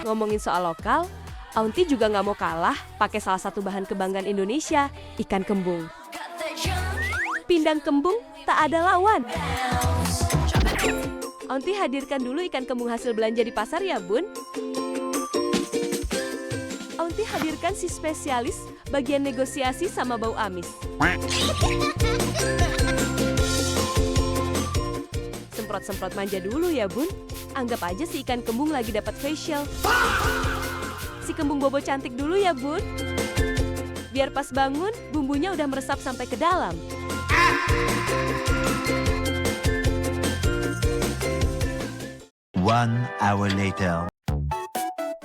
Ngomongin soal lokal, Aunty juga nggak mau kalah pakai salah satu bahan kebanggaan Indonesia, ikan kembung. Pindang kembung tak ada lawan. Aunty hadirkan dulu ikan kembung hasil belanja di pasar ya, Bun. Aunty hadirkan si spesialis bagian negosiasi sama bau amis. Semprot-semprot manja dulu ya, Bun. Anggap aja si ikan kembung lagi dapat facial. Si kembung bobo cantik dulu ya, Bun. Biar pas bangun, bumbunya udah meresap sampai ke dalam. One hour later.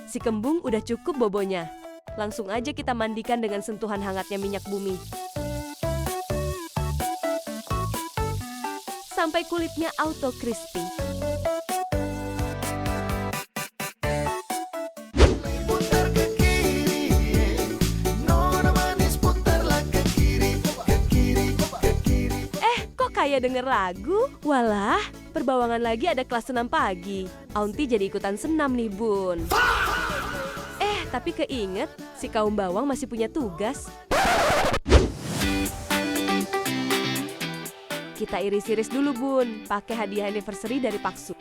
Si kembung udah cukup bobonya. Langsung aja kita mandikan dengan sentuhan hangatnya minyak bumi. Sampai kulitnya auto crispy. Kayak denger lagu, walah, perbawangan lagi ada kelas senam pagi. Aunty jadi ikutan senam nih, Bun. Tapi keinget, si kaum bawang masih punya tugas. Kita iris-iris dulu, Bun, pakai hadiah anniversary dari Paksu.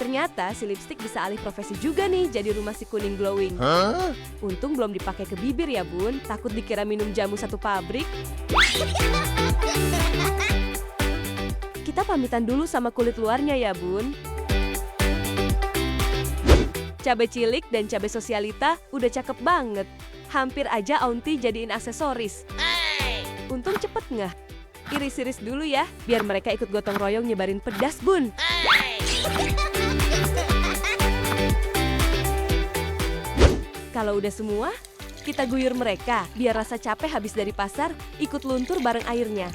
Ternyata si lipstik bisa alih profesi juga nih jadi rumah si kuning glowing. Untung belum dipakai ke bibir ya, Bun. Takut dikira minum jamu satu pabrik. Kita pamitan dulu sama kulit luarnya ya, Bun. Cabai cilik dan cabai sosialita udah cakep banget. Hampir aja Aunty jadiin aksesoris. Untung cepet nggak? Iris-iris dulu ya, biar mereka ikut gotong royong nyebarin pedas, Bun. Kalau udah semua, kita guyur mereka biar rasa capek habis dari pasar ikut luntur bareng airnya.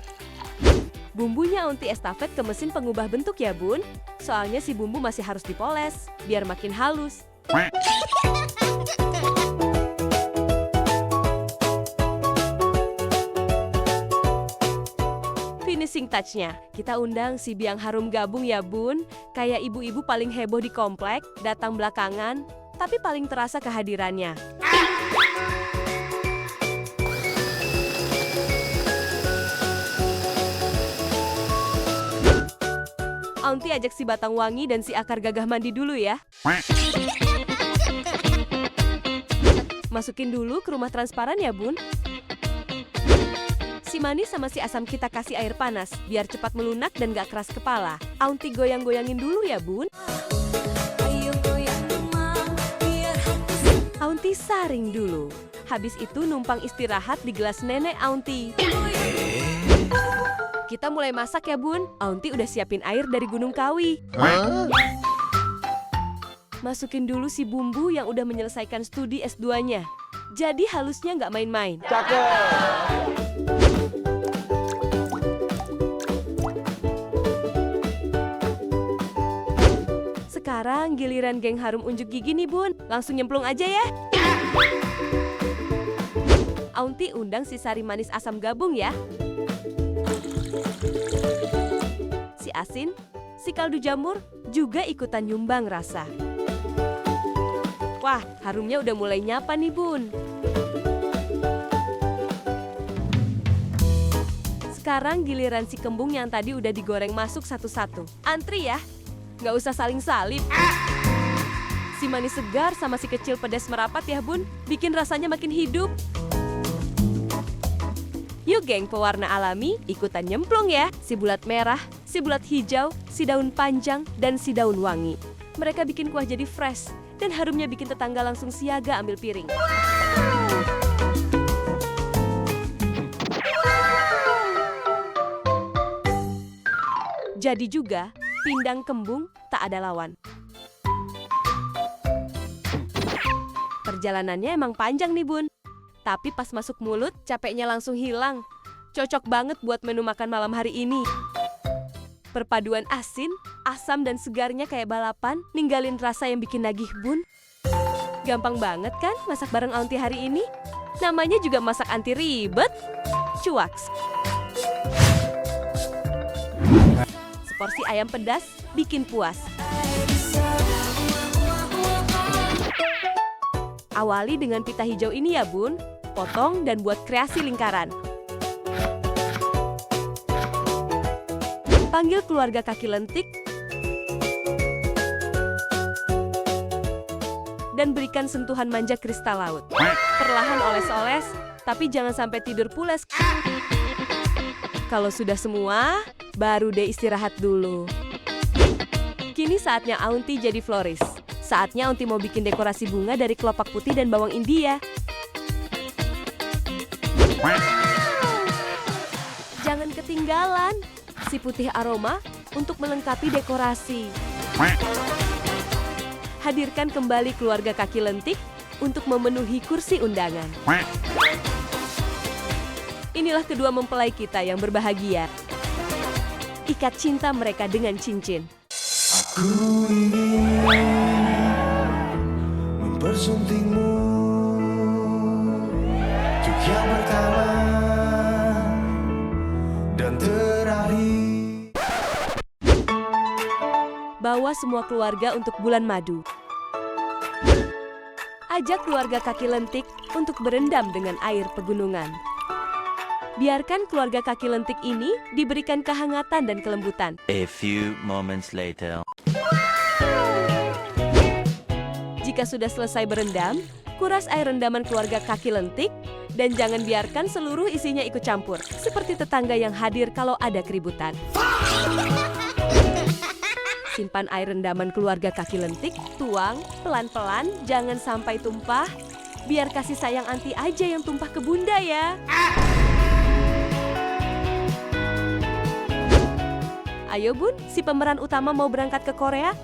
Bumbunya Aunty estafet ke mesin pengubah bentuk ya, Bun. Soalnya si bumbu masih harus dipoles biar makin halus. Finishing touch-nya, kita undang si biang harum gabung ya, Bun. Kayak ibu-ibu paling heboh di komplek, datang belakangan, tapi paling terasa kehadirannya. Aunty ajak si Batang Wangi dan si Akar Gagah mandi dulu ya. Masukin dulu ke rumah transparan ya, Bun. Si Manis sama si Asam kita kasih air panas, biar cepat melunak dan gak keras kepala. Aunty goyang-goyangin dulu ya, Bun. Aunty saring dulu. Habis itu numpang istirahat di gelas nenek Aunty. Kita mulai masak ya, Bun. Aunty udah siapin air dari Gunung Kawi. Masukin dulu si bumbu yang udah menyelesaikan studi S2-nya. Jadi halusnya nggak main-main. Sekarang giliran geng harum unjuk gigi nih, Bun. Langsung nyemplung aja ya. Aunty undang si Sari Manis Asam gabung ya. Si Asin, si Kaldu Jamur juga ikutan nyumbang rasa. Wah, harumnya udah mulai nyapa nih, Bun. Sekarang giliran si kembung yang tadi udah digoreng masuk satu-satu. Antri ya, nggak usah saling salib. Si manis segar sama si kecil pedas merapat ya, Bun, bikin rasanya makin hidup. Yuk geng pewarna alami, ikutan nyemplung ya. Si bulat merah, si bulat hijau, si daun panjang, dan si daun wangi. Mereka bikin kuah jadi fresh, dan harumnya bikin tetangga langsung siaga ambil piring. Jadi juga, pindang kembung tak ada lawan. Perjalanannya emang panjang nih, Bun. Tapi pas masuk mulut, capeknya langsung hilang. Cocok banget buat menu makan malam hari ini. Perpaduan asin, asam, dan segarnya kayak balapan, ninggalin rasa yang bikin nagih, Bun. Gampang banget kan masak bareng Aunty hari ini? Namanya juga masak anti ribet. Cuaks. seporsi ayam pedas, bikin puas. Awali dengan pita hijau ini ya bun, potong dan buat kreasi lingkaran. Panggil keluarga kaki lentik, dan berikan sentuhan manja kristal laut. Perlahan oles-oles, tapi jangan sampai tidur pules. Kalau sudah semua, baru deh istirahat dulu. Kini saatnya Aunty jadi floris. Saatnya Aunty mau bikin dekorasi bunga dari kelopak putih dan bawang India. Jangan ketinggalan si putih aroma untuk melengkapi dekorasi. Hadirkan kembali keluarga kaki lentik untuk memenuhi kursi undangan. Inilah kedua mempelai kita yang berbahagia. Ikat cinta mereka dengan cincin. Aku ingin mempersuntingmu untuk yang pertama dan terakhir. Bawa semua keluarga untuk bulan madu. Ajak keluarga kaki lentik untuk berendam dengan air pegunungan. Biarkan keluarga kaki lentik ini diberikan kehangatan dan kelembutan. A few moments later. Jika sudah selesai berendam, kuras air rendaman keluarga kaki lentik dan jangan biarkan seluruh isinya ikut campur, seperti tetangga yang hadir kalau ada keributan. Simpan air rendaman keluarga kaki lentik, tuang pelan-pelan, jangan sampai tumpah. Biar kasih sayang Aunty aja yang tumpah ke bunda ya. Ayo bun, si pemeran utama mau berangkat ke Korea.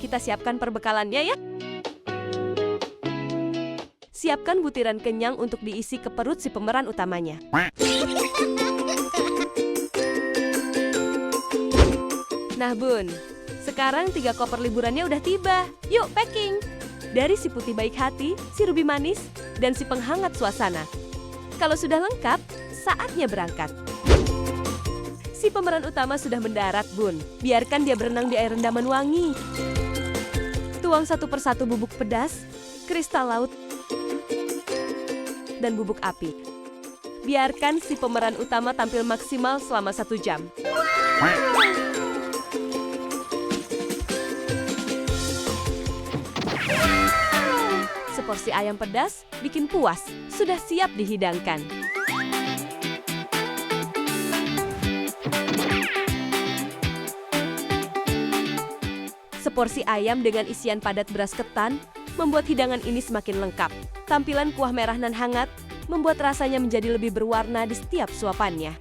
Kita siapkan perbekalannya ya. Siapkan butiran kenyang untuk diisi ke perut si pemeran utamanya. Nah bun, sekarang 3 koper liburannya udah tiba. Yuk packing! Dari si putih baik hati, si ruby manis, dan si penghangat suasana. Kalau sudah lengkap, saatnya berangkat. Si pemeran utama sudah mendarat bun. Biarkan dia berenang di air rendaman wangi. Tuang satu persatu bubuk pedas, kristal laut, dan bubuk api. Biarkan si pemeran utama tampil maksimal selama 1 jam. Seporsi ayam pedas, bikin puas, sudah siap dihidangkan. Seporsi ayam dengan isian padat beras ketan membuat hidangan ini semakin lengkap. Tampilan kuah merah nan hangat membuat rasanya menjadi lebih berwarna di setiap suapannya.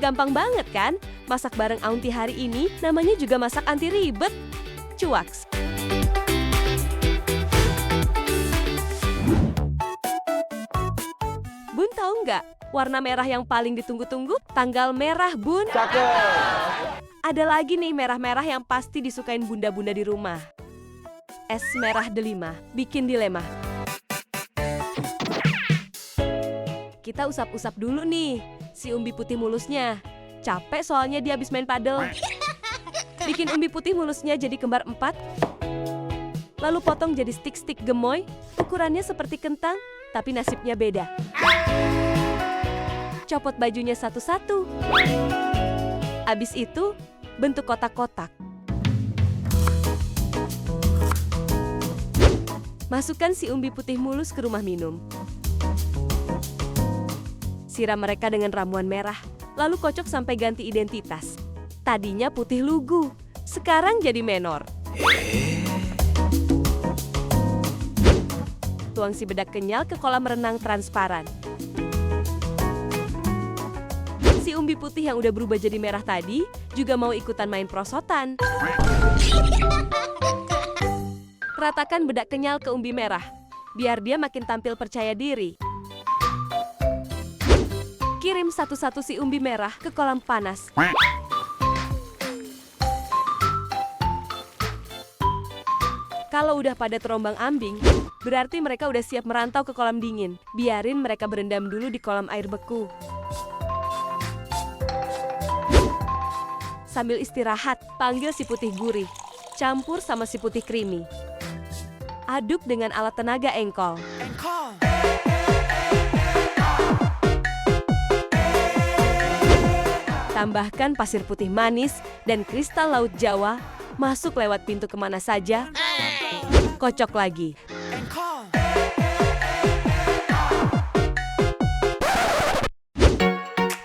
Gampang banget kan? Masak bareng Aunty hari ini namanya juga masak anti ribet. Cuaks! Bun tahu nggak, warna merah yang paling ditunggu-tunggu? Tanggal merah, Bun. Ada lagi nih merah-merah yang pasti disukain bunda-bunda di rumah. Es merah delima, bikin dilema. Kita usap-usap dulu nih, si umbi putih mulusnya. Capek soalnya dia habis main padel. Bikin umbi putih mulusnya jadi kembar 4. Lalu potong jadi stik-stik gemoy, ukurannya seperti kentang, tapi nasibnya beda. Copot bajunya satu-satu. Abis itu, bentuk kotak-kotak. Masukkan si umbi putih mulus ke rumah minum. Siram mereka dengan ramuan merah, lalu kocok sampai ganti identitas. Tadinya putih lugu, sekarang jadi menor. Tuang si bedak kenyal ke kolam renang transparan. Si umbi putih yang udah berubah jadi merah tadi juga mau ikutan main prosotan. Ratakan bedak kenyal ke umbi merah, biar dia makin tampil percaya diri. Kirim satu-satu si umbi merah ke kolam panas. Kalau udah pada terombang-ambing, berarti mereka udah siap merantau ke kolam dingin. Biarin mereka berendam dulu di kolam air beku. Sambil istirahat, panggil si putih gurih. Campur sama si putih creamy. Aduk dengan alat tenaga engkol. Tambahkan pasir putih manis dan kristal laut Jawa. Masuk lewat pintu kemana saja. Kocok lagi.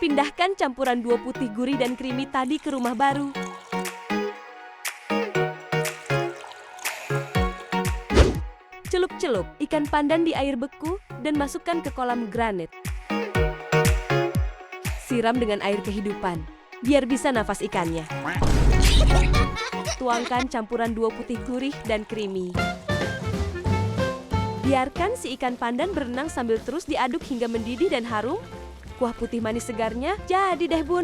Pindahkan campuran dua putih gurih dan creamy tadi ke rumah baru. Celup-celup ikan pandan di air beku dan masukkan ke kolam granit. Siram dengan air kehidupan, biar bisa nafas ikannya. Tuangkan campuran dua putih gurih dan creamy. Biarkan si ikan pandan berenang sambil terus diaduk hingga mendidih dan harum. Kuah putih manis segarnya jadi deh, Bun.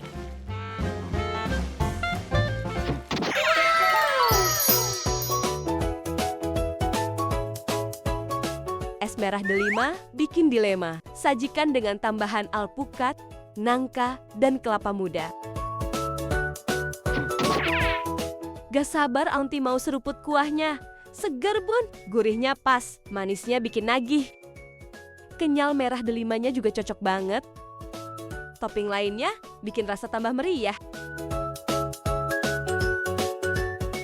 Es merah delima bikin dilema. Sajikan dengan tambahan alpukat, nangka, dan kelapa muda. Gak sabar Aunty mau seruput kuahnya. Seger, Bun. Gurihnya pas, manisnya bikin nagih. Kenyal merah delimanya juga cocok banget. Topping lainnya bikin rasa tambah meriah.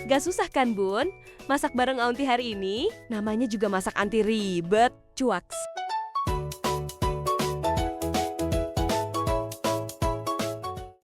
Gak susah kan, Bun? Masak bareng Aunty hari ini, namanya juga masak anti ribet. Cuaks.